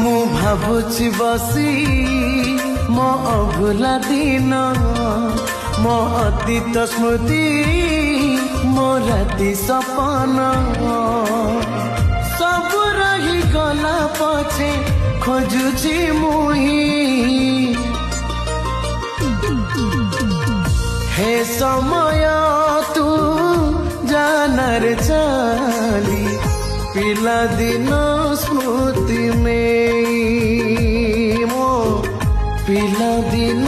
मु भावुची बसी मो अभुला दिन मो अतीत स्मृति मो राति सपन सब रही गला पछे खोजुची मुही हे समय तू जानर चाली पिला दिन स्मृति में मो पिला दिन